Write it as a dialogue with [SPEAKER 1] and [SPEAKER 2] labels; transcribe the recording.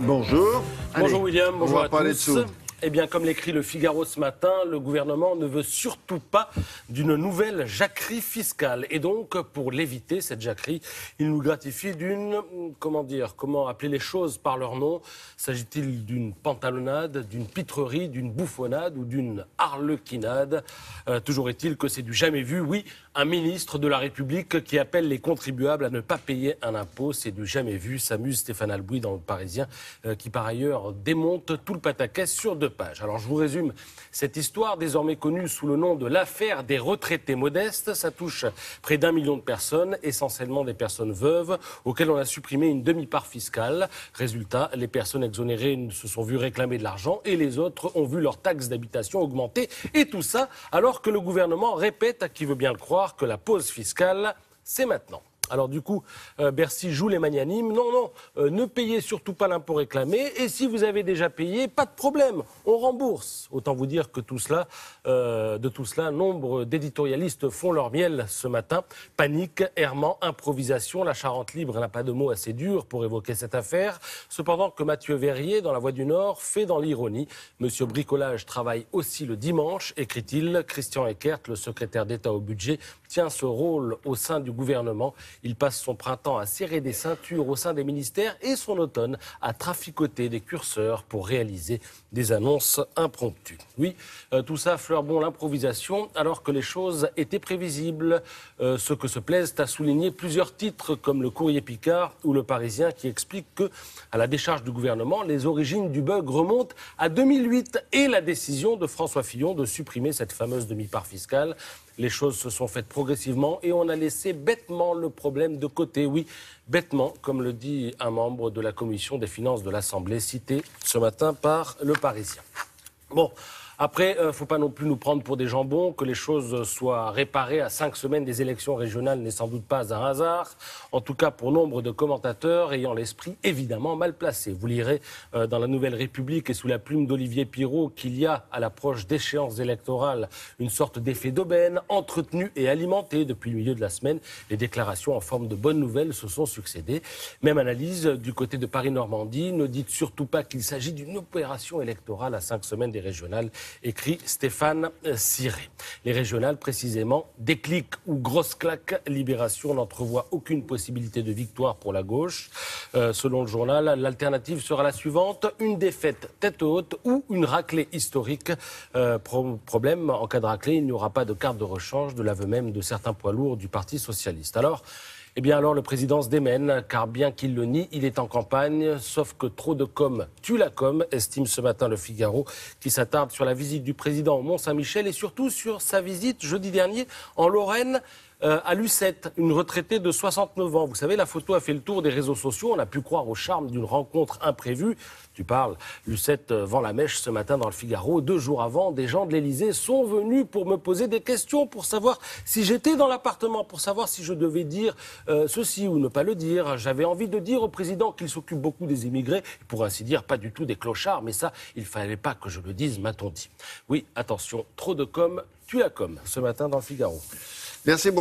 [SPEAKER 1] bonjour.
[SPEAKER 2] Bonjour William, bonjour à tous.
[SPEAKER 1] De
[SPEAKER 2] Eh bien, comme l'écrit le Figaro ce matin, le gouvernement ne veut surtout pas d'une nouvelle jacquerie fiscale. Et donc, pour l'éviter, cette jacquerie, il nous gratifie d'une, comment appeler les choses par leur nom? S'agit-il d'une pantalonnade, d'une pitrerie, d'une bouffonnade ou d'une harlequinade? Toujours est-il que c'est du jamais vu. Oui, un ministre de la République qui appelle les contribuables à ne pas payer un impôt, c'est du jamais vu, s'amuse Stéphane Albouy dans Le Parisien, qui par ailleurs démonte tout le pataquès sur 2 pages. Alors je vous résume cette histoire, désormais connue sous le nom de l'affaire des retraités modestes. Ça touche près d'1 million de personnes, essentiellement des personnes veuves, auxquelles on a supprimé une demi-part fiscale. Résultat, les personnes exonérées se sont vues réclamer de l'argent et les autres ont vu leur taxe d'habitation augmenter. Et tout ça alors que le gouvernement répète à qui veut bien le croire que la pause fiscale, c'est maintenant. Alors du coup, Bercy joue les magnanimes. Non, ne payez surtout pas l'impôt réclamé. Et si vous avez déjà payé, pas de problème, on rembourse. Autant vous dire que de tout cela, nombre d'éditorialistes font leur miel ce matin. Panique, errement, improvisation. La Charente libre n'a pas de mots assez durs pour évoquer cette affaire. Cependant que Mathieu Verrier, dans La Voix du Nord, fait dans l'ironie. Monsieur Bricolage travaille aussi le dimanche, écrit-il. Christian Eckert, le secrétaire d'État au budget, tient ce rôle au sein du gouvernement. Il passe son printemps à serrer des ceintures au sein des ministères et son automne à traficoter des curseurs pour réaliser des annonces impromptues. Oui, tout ça fleure bon l'improvisation alors que les choses étaient prévisibles. Ce que se plaisent à souligner plusieurs titres comme le Courrier Picard ou le Parisien qui expliquent que, à la décharge du gouvernement, les origines du bug remontent à 2008 et la décision de François Fillon de supprimer cette fameuse demi-part fiscale. Les choses se sont faites progressivement et on a laissé bêtement le problème de côté. Oui, bêtement, comme le dit un membre de la commission des finances de l'Assemblée, cité ce matin par Le Parisien. Bon, après, il ne faut pas non plus nous prendre pour des jambons. Que les choses soient réparées à 5 semaines des élections régionales n'est sans doute pas un hasard. En tout cas, pour nombre de commentateurs ayant l'esprit évidemment mal placé. Vous lirez dans la Nouvelle République et sous la plume d'Olivier Pirot qu'il y a, à l'approche d'échéances électorales, une sorte d'effet d'aubaine entretenu et alimenté depuis le milieu de la semaine. Les déclarations en forme de bonnes nouvelles se sont succédées. Même analyse du côté de Paris-Normandie. Ne dites surtout pas qu'il s'agit d'une opération électorale à 5 semaines des régionales, écrit Stéphane Ciré. Les régionales, précisément, déclic ou grosse claque, Libération n'entrevoit aucune possibilité de victoire pour la gauche. Selon le journal, l'alternative sera la suivante, une défaite tête haute ou une raclée historique. Problème, en cas de raclée, il n'y aura pas de carte de rechange, de l'aveu même de certains poids lourds du Parti socialiste. Alors le président se démène, car bien qu'il le nie, il est en campagne, sauf que trop de com tue la com, estime ce matin le Figaro, qui s'attarde sur la visite du président au Mont-Saint-Michel et surtout sur sa visite jeudi dernier en Lorraine, à Lucette, une retraitée de 69 ans. Vous savez, la photo a fait le tour des réseaux sociaux. On a pu croire au charme d'une rencontre imprévue. Tu parles, Lucette vend la mèche ce matin dans le Figaro. 2 jours avant, des gens de l'Élysée sont venus pour me poser des questions, pour savoir si j'étais dans l'appartement, pour savoir si je devais dire ceci ou ne pas le dire. J'avais envie de dire au président qu'il s'occupe beaucoup des immigrés, pour ainsi dire pas du tout des clochards, mais ça, il ne fallait pas que je le dise, m'a-t-on dit. Oui, attention, trop de com tue la com, ce matin dans le Figaro.
[SPEAKER 1] Merci beaucoup.